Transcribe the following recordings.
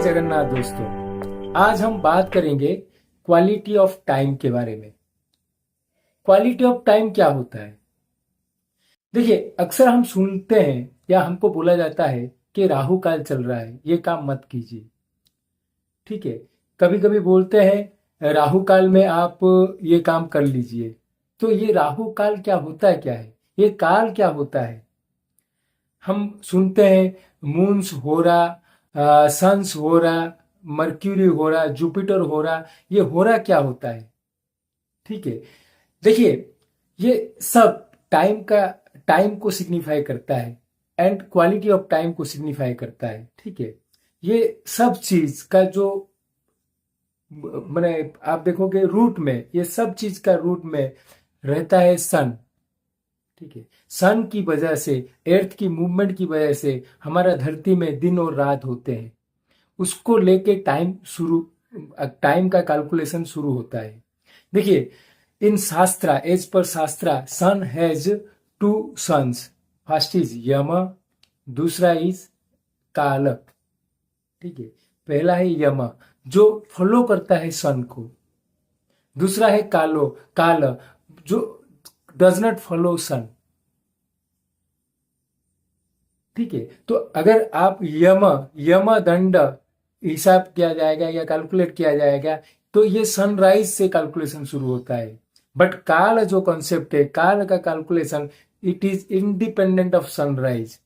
जगन्नाथ दोस्तों, आज हम बात करेंगे क्वालिटी ऑफ टाइम के बारे में। क्वालिटी ऑफ टाइम क्या होता है? देखिए, अक्सर हम सुनते हैं या हमको बोला जाता है कि राहु काल चल रहा है, ये काम मत कीजिए। ठीक है, कभी कभी बोलते हैं राहु काल में आप ये काम कर लीजिए। तो ये राहु काल क्या होता है, क्या है ये काल, क्या होता है? हम सुनते हैं मून्स हो रहा, सन्स हो रहा, मर्क्यूरी हो रहा, जुपिटर हो रहा। ये हो रहा क्या होता है? ठीक है, देखिए, ये सब टाइम को सिग्निफाई करता है एंड क्वालिटी ऑफ टाइम को सिग्निफाई करता है। ठीक है, ये सब चीज का जो मैंने आप देखोगे रूट में, ये सब चीज का रूट में रहता है सन। ठीक है, सन की वजह से, एर्थ की मूवमेंट की वजह से हमारा धरती में दिन और रात होते हैं। उसको लेके टाइम का कैलकुलेशन शुरू होता है। देखिए, इन शास्त्रा, एज पर शास्त्रा, sun has two sons. First is Yama, दूसरा इज काल। ठीक है, पहला है यम जो फॉलो करता है सन को, दूसरा है काल जो डज नॉट फॉलो सन। ठीक है, तो अगर आप यम दंड हिसाब किया जाएगा या कैलकुलेट किया जाएगा तो ये सनराइज से कैलकुलेशन शुरू होता है। बट काल जो कॉन्सेप्ट है, काल का calculation, it is independent of sunrise.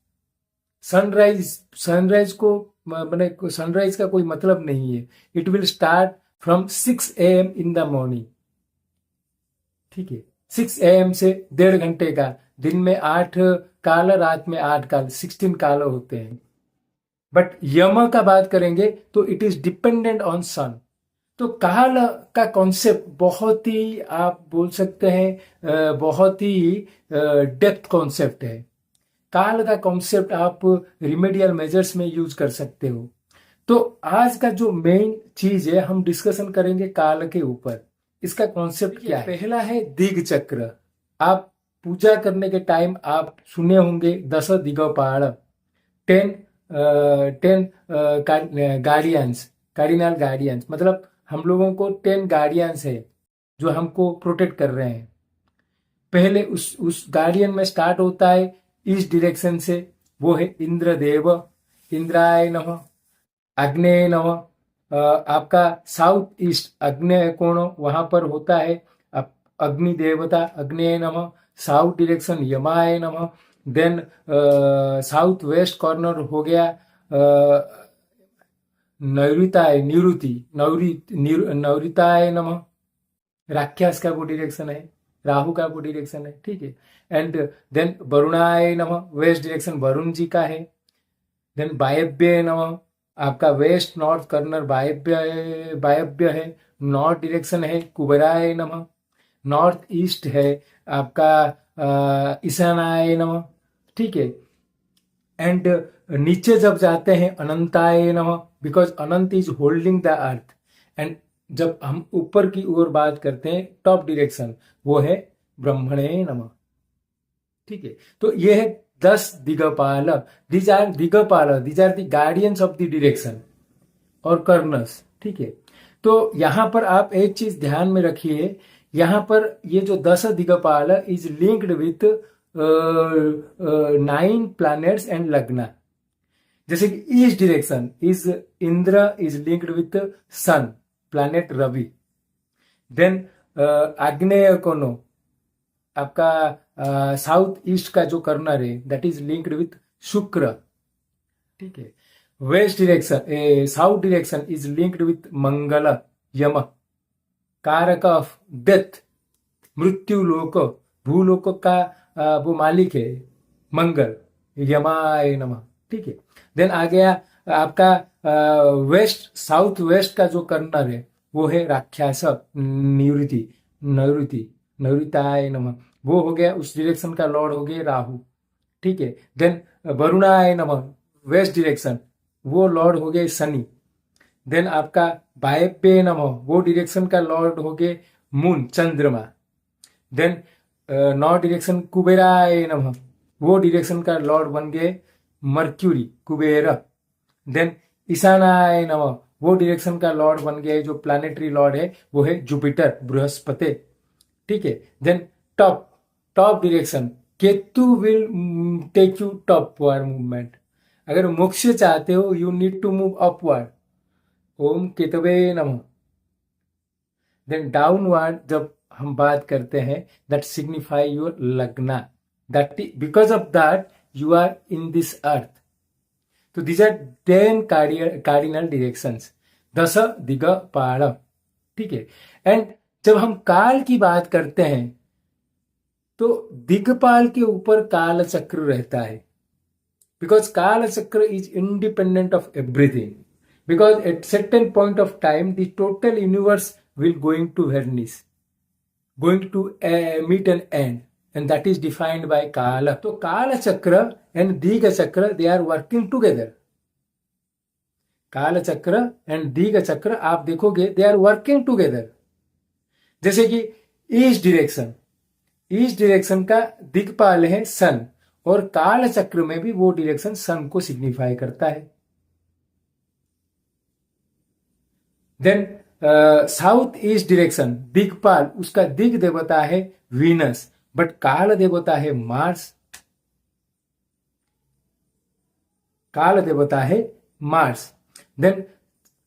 Sunrise को मैंने सनराइज का कोई मतलब नहीं है। It will start from 6 AM in the morning. ठीक है, 6 AM से 1.5 घंटे का, दिन में 8 काल, रात में 8 काल, 16 काल होते हैं। बट यम का बात करेंगे तो इट इज डिपेंडेंट ऑन सन। तो काल का कॉन्सेप्ट बहुत ही, आप बोल सकते हैं बहुत ही डेप्थ कॉन्सेप्ट है। काल का कॉन्सेप्ट आप रिमेडियल मेजर्स में यूज कर सकते हो। तो आज का जो मेन चीज है, हम डिस्कशन करेंगे काल के ऊपर। इसका कॉन्सेप्ट क्या है? पहला है दिग चक्र। आप पूजा करने के टाइम आप सुने होंगे 10 दिगपाल, 10 गार्डियंस, कार्डिनल गार्डियंस। मतलब हम लोगों को 10 गार्डियंस है जो हमको प्रोटेक्ट कर रहे हैं। पहले उस गार्डियन में स्टार्ट होता है ईस्ट डायरेक्शन से, वो है इंद्रदेव, इंद्राय नमः, अग्नेय नमः। आपका साउथ ईस्ट अग्नेय कोण वहां पर होता है अग्नि देवता, अग्नेय नमः। साउथ डायरेक्शन यमाय नमः। देन साउथ वेस्ट कॉर्नर हो गया नैऋताय, नैऋताय नमः। राक्षस का वो डायरेक्शन है, राहु का वो डायरेक्शन है। ठीक है, एंड देन वरुणाय नमः, वेस्ट डायरेक्शन वरुण जी का है। देन वायव्य नमः, आपका वेस्ट नॉर्थ कॉर्नर वायव्य है। नॉर्थ डायरेक्शन है कुबेराय नमः। नॉर्थ ईस्ट है आपका ईशानाय नमः। ठीक है, एंड नीचे जब जाते हैं अनंताय नमः, because Anant is holding the earth. And जब हम ऊपर की ओर बात करते हैं टॉप डायरेक्शन, वो है ब्रह्मणे नमः। ठीक है, तो ये है 10 दिगपाल। These are the guardians of the direction और कर्नर्स। ठीक है, तो यहां पर आप एक चीज ध्यान में रखिए, यहां पर ये जो 10 दिगपाल is linked with 9 planets and lagna. जैसे कि east direction is Indra is linked with sun, planet Ravi. Then आग्नेय कोनो, आपका साउथ ईस्ट का जो कर्नर है, that is linked with Shukra. ठीक है, west direction, south direction is linked with Mangal, Yama, karak of death, मृत्यु लोक, भूलोक का वो मालिक है मंगल, यमाय नमः। ठीक है, देन आ गया आपका वेस्ट, साउथ वेस्ट का जो कर्नर है वो है राक्षस, नैऋताय नमः। वो हो गया, उस डायरेक्शन का लॉर्ड हो गया राहु। ठीक है, देन वरुणाय नमः, वेस्ट डायरेक्शन, वो लॉर्ड हो गए शनि। देन आपका वायव्य नमः, वो डायरेक्शन का लॉर्ड हो गए मून, चंद्रमा। देन नॉर्थ डायरेक्शन कुबेराय नमः, वो डायरेक्शन का लॉर्ड बन गए मर्क्यूरी, कुबेर। देन ईशानाय नमः, वो डायरेक्शन का लॉर्ड बन गया है, जो प्लैनेटरी लॉर्ड है वो है जुपिटर, बृहस्पति। ठीक है। Then top, top direction, Ketu will take you topward movement. अगर मोक्ष चाहते हो you need to move upward, ओम केतवे नमः। देन डाउनवर्ड जब हम बात करते हैं, that signify your lagna, that because of that you are in this earth. तो दीज आर 10 कार्डिनल डायरेक्शंस, दश दिगपाल। ठीक है। एंड जब हम काल की बात करते हैं तो दिगपाल के ऊपर काल चक्र रहता है, बिकॉज काल चक्र is independent of everything, because at certain point of time the total universe will going to vanish, going to meet an end, and that is defined by kala. So kala chakra and diga chakra, they are working together. काल चक्र and Deeg चक्र आप देखोगे they are working together. जैसे कि east direction, east direction का दिक्पाल है सन, और काल चक्र में भी वो डायरेक्शन सन को सिग्निफाई करता है। देन साउथ ईस्ट डायरेक्शन, दिक्पाल, उसका दिग देवता है वीनस, बट काल देवता है मार्स, काल देवता है mars. Then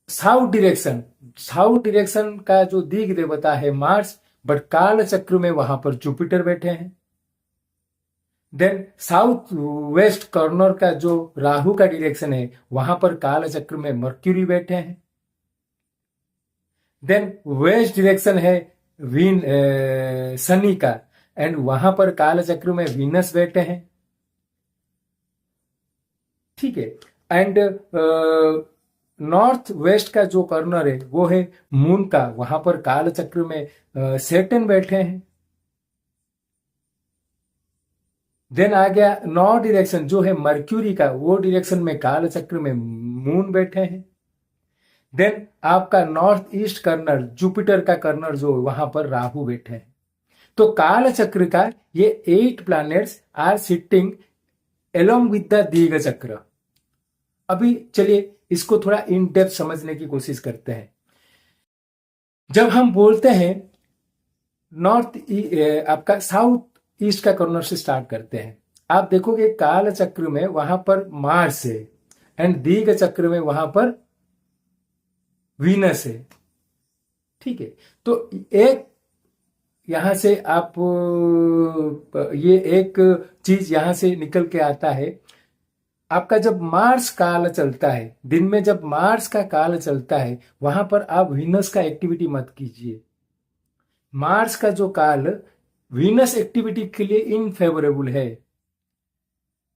south direction, south direction का जो दिग देवता है मार्स, बट काल चक्र में वहां पर जुपिटर बैठे हैं। देन साउथ वेस्ट कॉर्नर का जो राहु का डायरेक्शन है, वहां पर काल चक्र में मर्क्यूरी बैठे हैं। देन वेस्ट डायरेक्शन है शनि का, एंड वहां पर काल चक्र में वीनस बैठे हैं। ठीक है। एंड नॉर्थ वेस्ट का जो कॉर्नर है वो है मून का, वहां पर काल चक्र में सैटर्न बैठे हैं। देन आ गया नॉर्थ डायरेक्शन जो है मर्क्यूरी का, वो डायरेक्शन में काल चक्र में मून बैठे हैं। देन आपका नॉर्थ ईस्ट कर्नर, जुपिटर का कर्नर जो वहां पर राहु बैठे हैं। तो काल चक्र का ये 8 planets are sitting along with the दीर्घ चक्र। अभी चलिए इसको थोड़ा इन डेप्थ समझने की कोशिश करते हैं। जब हम बोलते हैं नॉर्थ आपका साउथ ईस्ट का कॉर्नर से स्टार्ट करते हैं, आप देखोगे काल चक्र में वहां पर मार्स है, एंड दीर्घ चक्र में वहां पर वीनस है। ठीक है। तो एक यहां से आप ये एक चीज यहां से निकल के आता है, आपका जब मार्स काल चलता है, दिन में जब मार्स का काल चलता है, वहां पर आप वीनस का एक्टिविटी मत कीजिए। मार्स का जो काल वीनस एक्टिविटी के लिए इनफेवरेबल है।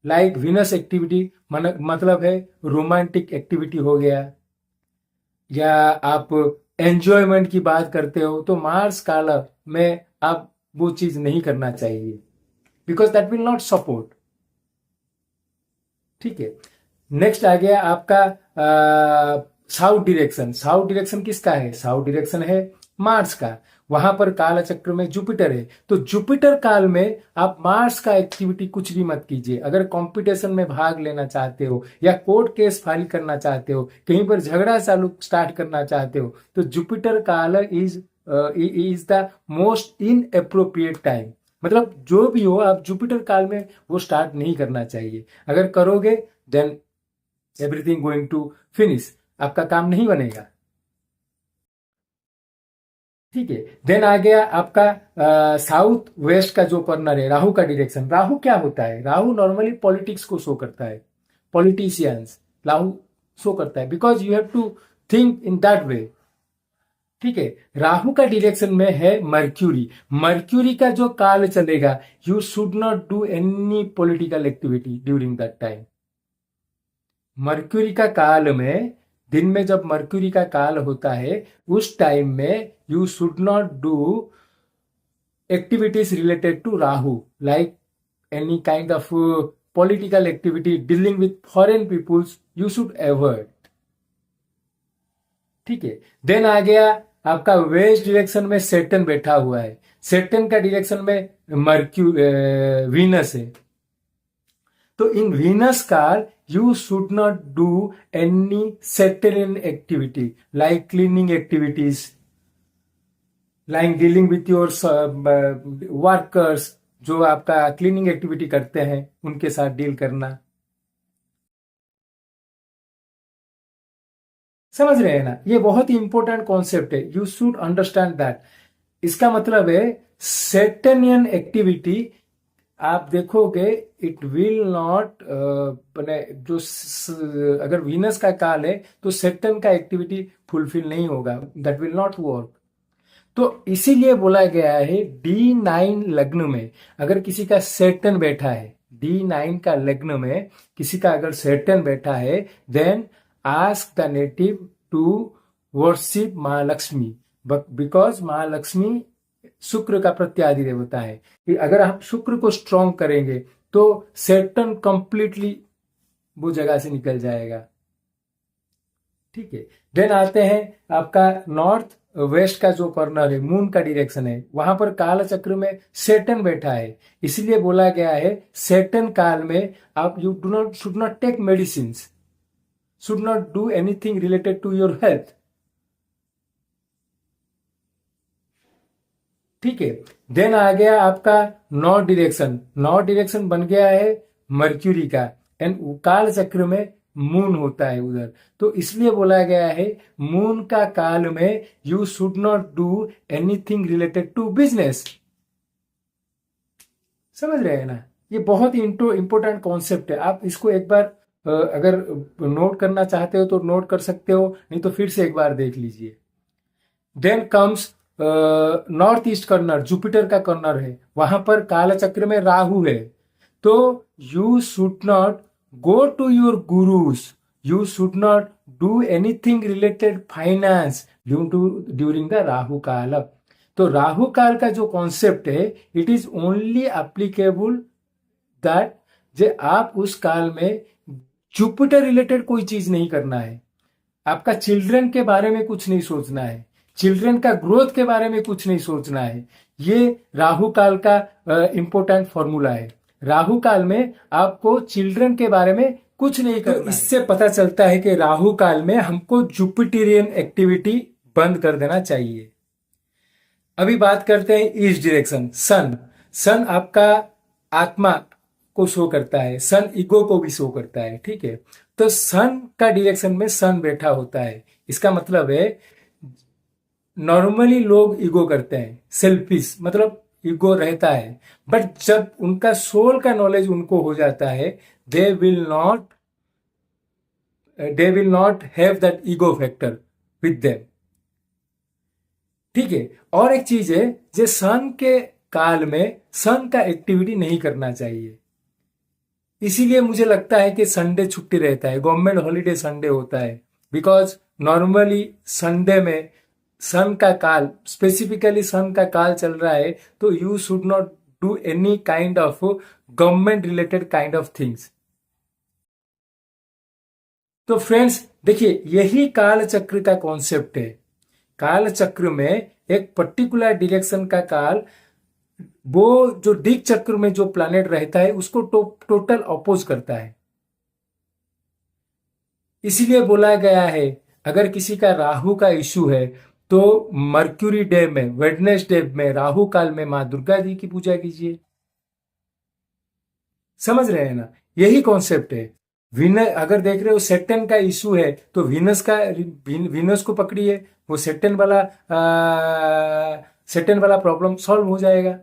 लाइक वीनस एक्टिविटी मतलब है रोमांटिक एक्टिविटी हो गया, या आप एंजॉयमेंट की बात करते हो, तो मार्स काल में आप वो चीज नहीं करना चाहिए, because that will not support. ठीक है। नेक्स्ट आ गया आपका साउथ डायरेक्शन। साउथ डायरेक्शन किसका है? साउथ डायरेक्शन है मार्स का, वहां पर काल चक्र में जुपिटर है। तो जुपिटर काल में आप मार्स का एक्टिविटी कुछ भी मत कीजिए। अगर कंपटीशन में भाग लेना चाहते हो, या कोर्ट केस फाइल करना चाहते हो, कहीं पर झगड़ा चालू स्टार्ट करना चाहते हो, तो जुपिटर काल is the most inappropriate time. मतलब जो भी हो, आप जुपिटर काल में वो स्टार्ट नहीं करना चाहिए। अगर करोगे then everything going to finish, आपका काम नहीं बनेगा। ठीक है। देन आ गया आपका साउथ वेस्ट का जो कॉर्नर है, राहु का डायरेक्शन। राहु क्या होता है? राहु नॉर्मली पॉलिटिक्स को शो करता है, पॉलिटिशियंस राहु शो करता है, because you have to think in that way. ठीक है। राहु का डायरेक्शन में है मर्क्यूरी। मर्क्यूरी का जो काल चलेगा, you should not do any political activity during that time. Mercury का काल में, दिन में जब मर्क्यूरी का काल होता है, उस टाइम में you should not do activities related to Rahu, like any kind of political activity dealing with foreign peoples, you should avoid. ठीक है। देन आ गया आपका वेस्ट डायरेक्शन में सैटर्न बैठा हुआ है। सैटर्न का डायरेक्शन में वीनस है। तो इन वीनस काल you should not do any certain activity like cleaning activities, like dealing with your workers, जो आपका क्लीनिंग एक्टिविटी करते हैं उनके साथ डील करना। समझ रहे हैं ना, ये बहुत ही इंपॉर्टेंट कॉन्सेप्ट है, यू शुड अंडरस्टैंड दैट। इसका मतलब है सर्टेन एक्टिविटी आप देखोगे इट विल नॉट अगर वीनस का काल है तो सर्टेन का एक्टिविटी फुलफिल नहीं होगा, दैट विल नॉट वर्क। तो इसीलिए बोला गया है D9 लग्न में अगर किसी का सर्टेन बैठा है, D9 का लग्न में किसी का अगर सर्टेन बैठा है, then ask the native to worship Mahalakshmi, because Mahalakshmi Shukra का प्रत्यादि देवता है। कि अगर आप शुक्र को स्ट्रॉन्ग करेंगे तो सर्टेन कंप्लीटली वो जगह से निकल जाएगा। ठीक है, देन आते हैं आपका नॉर्थ वेस्ट का जो कॉर्नर है, मून का डायरेक्शन है, वहां पर काल चक्र में सैटर्न बैठा है। इसलिए बोला गया है सैटर्न काल में आप you do not should not take medicine, should not do anything related to your health. ठीक है, देन आ गया आपका नॉर्थ डायरेक्शन। नॉर्थ डायरेक्शन बन गया है मर्क्यूरी का, एंड काल चक्र में मून होता है उधर। तो इसलिए बोला गया है मून का काल में you should not do anything related to business. समझ रहे हैं ना, ये बहुत ही इंपॉर्टेंट कॉन्सेप्ट है। आप इसको एक बार अगर नोट करना चाहते हो तो नोट कर सकते हो, नहीं तो फिर से एक बार देख लीजिए। Then comes north east corner, jupiter का कॉर्नर है, वहां पर काल चक्र में राहु है। तो you should not go to your gurus, you should not do anything related finance during the Rahu Kaal. तो राहु काल का जो कॉन्सेप्ट है it is only applicable that जे आप उस काल में जुपिटर रिलेटेड कोई चीज नहीं करना है, आपका चिल्ड्रन के बारे में कुछ नहीं सोचना है, चिल्ड्रन का ग्रोथ के बारे में कुछ नहीं सोचना है। ये राहु काल का इंपॉर्टेंट फॉर्मूला है। राहु काल में आपको चिल्ड्रन के बारे में कुछ नहीं करना। तो इससे पता चलता है कि राहु काल में हमको जुपिटेरियन एक्टिविटी बंद कर देना चाहिए। अभी बात करते हैं ईस्ट डायरेक्शन। सन, सन आपका आत्मा को शो करता है, सन ईगो को भी शो करता है। ठीक है, तो सन का डायरेक्शन में सन बैठा होता है। इसका मतलब है नॉर्मली लोग ईगो करते हैं, सेल्फिश मतलब ईगो रहता है, बट जब उनका सोल का नॉलेज उनको हो जाता है they will not have that ego factor with them. ठीक है, और एक चीज है जो सन के काल में सन का एक्टिविटी नहीं करना चाहिए। इसीलिए मुझे लगता है कि संडे छुट्टी रहता है, गवर्नमेंट हॉलीडे संडे होता है, बिकॉज नॉर्मली संडे में सन का काल, स्पेसिफिकली सन का काल चल रहा है, तो you should not do any kind of government related kind of things. तो फ्रेंड्स देखिए, यही काल चक्र का कॉन्सेप्ट है। काल चक्र में एक पर्टिकुलर डायरेक्शन का काल, वो जो दिक चक्र में जो प्लैनेट रहता है उसको टोटल अपोज करता है। इसीलिए बोला गया है अगर किसी का राहु का इश्यू है तो मर्क्यूरी डे में, वेडनेसडे में, राहु काल में मां दुर्गा जी की पूजा कीजिए। समझ रहे हैं ना, यही कॉन्सेप्ट है। वीनस अगर देख रहे हो सैटर्न का इशू है तो वीनस को पकड़िए, वो सैटर्न वाला प्रॉब्लम सॉल्व हो जाएगा।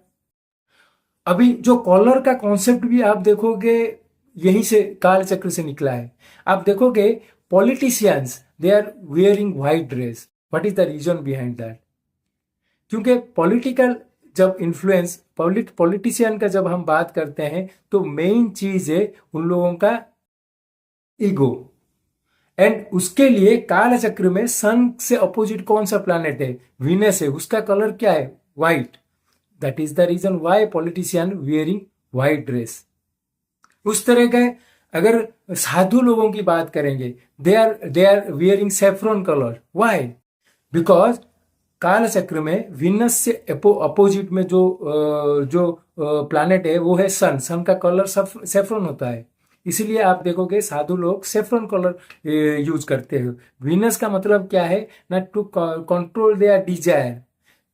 अभी जो कॉलर का कॉन्सेप्ट भी आप देखोगे यहीं से काल चक्र से निकला है। आप देखोगे politicians they are wearing white dress. What is the reason behind that? क्योंकि पॉलिटिकल जब इन्फ्लुएंस, पॉलिटिशियन का जब हम बात करते हैं तो मेन चीज है उन लोगों का ईगो, एंड उसके लिए काल चक्र में सन से अपोजिट कौन सा प्लैनेट है? वीनस है, उसका कलर क्या है? White. That is the reason why politician wearing white dress. उस तरह के अगर साधु लोगों की बात करेंगे, they are wearing saffron colour. Why? Because काल चक्र में वीनस से अपोजिट में जो प्लैनेट है वो है सन। सन का कलर सेफ्रॉन होता है। इसलिए आप देखोगे साधु लोग सेफ्रॉन कलर यूज करते हैं। वीनस का मतलब क्या है ना, to control their desire,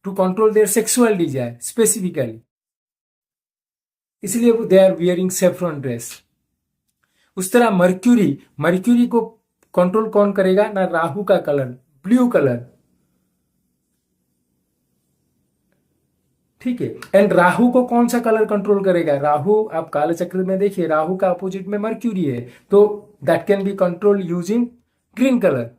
to control their sexual desire specifically, इसलिए they are wearing saffron dress. उस तरह मर्क्यूरी, मर्क्यूरी को कंट्रोल कौन करेगा ना, राहु का कलर ब्लू कलर, ठीक है। एंड राहु को कौन सा कलर कंट्रोल करेगा, राहु आप काल चक्र में देखिए राहु का अपोजिट में मर्क्यूरी है, तो that can be control using green colour.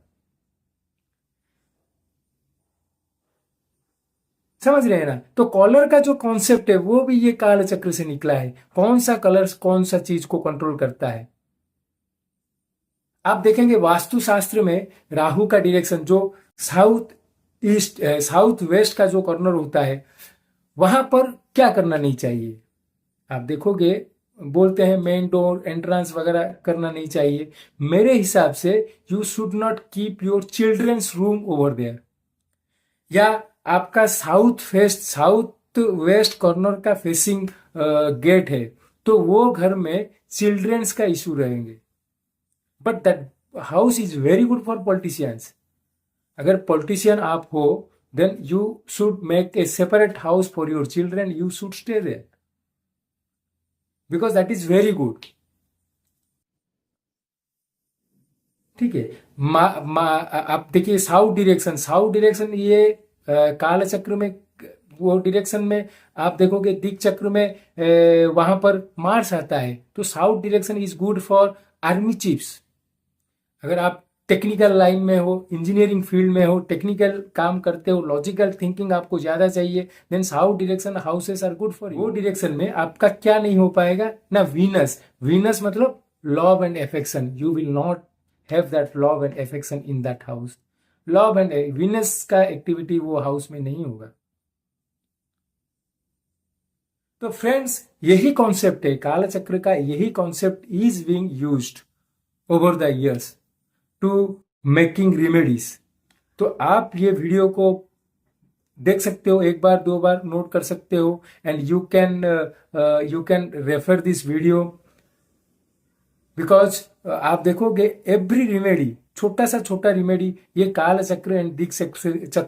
समझ रहे हैं ना, तो कॉलर का जो कॉन्सेप्ट है वो भी ये काल चक्र से निकला है, कौन सा कलर कौन सा चीज को कंट्रोल करता है। आप देखेंगे वास्तुशास्त्र में राहु का डायरेक्शन जो साउथ ईस्ट साउथ वेस्ट का जो कॉर्नर होता है वहां पर क्या करना नहीं चाहिए। आप देखोगे बोलते हैं मेन डोर एंट्रेंस वगैरह करना नहीं चाहिए। मेरे हिसाब से you should not keep your childrens room over there, या आपका साउथ वेस्ट कॉर्नर का फेसिंग गेट है तो वो घर में चिल्ड्रंस का इशू रहेंगे। But that house is very good for politicians. अगर पॉलिटिशियन आप हो then you should make a separate house for your children, you should stay there because that is very good, ठीक है। आप देखिए साउथ डायरेक्शन ये काल चक्र में वो डायरेक्शन में आप देखोगे दिक चक्र में वहां पर मार्स आता है, तो south direction is good for army chiefs. अगर आप टेक्निकल लाइन में हो, इंजीनियरिंग फील्ड में हो, टेक्निकल काम करते हो, लॉजिकल थिंकिंग आपको ज्यादा चाहिए, then south direction houses are good for. वो डायरेक्शन में आपका क्या नहीं हो पाएगा ना, वीनस मतलब love and affection, you will not have that love and affection in that house. Love and venus का एक्टिविटी वो हाउस में नहीं होगा। तो फ्रेंड्स यही कॉन्सेप्ट है काल चक्र का, यही concept is being used over the years to making remedies. तो आप ये वीडियो को देख सकते हो, एक बार दो बार नोट कर सकते हो, and you can refer this video because आप देखोगे एवरी रेमेडी, छोटा सा छोटा रेमेडी ये काल चक्र एंड दिक चक्र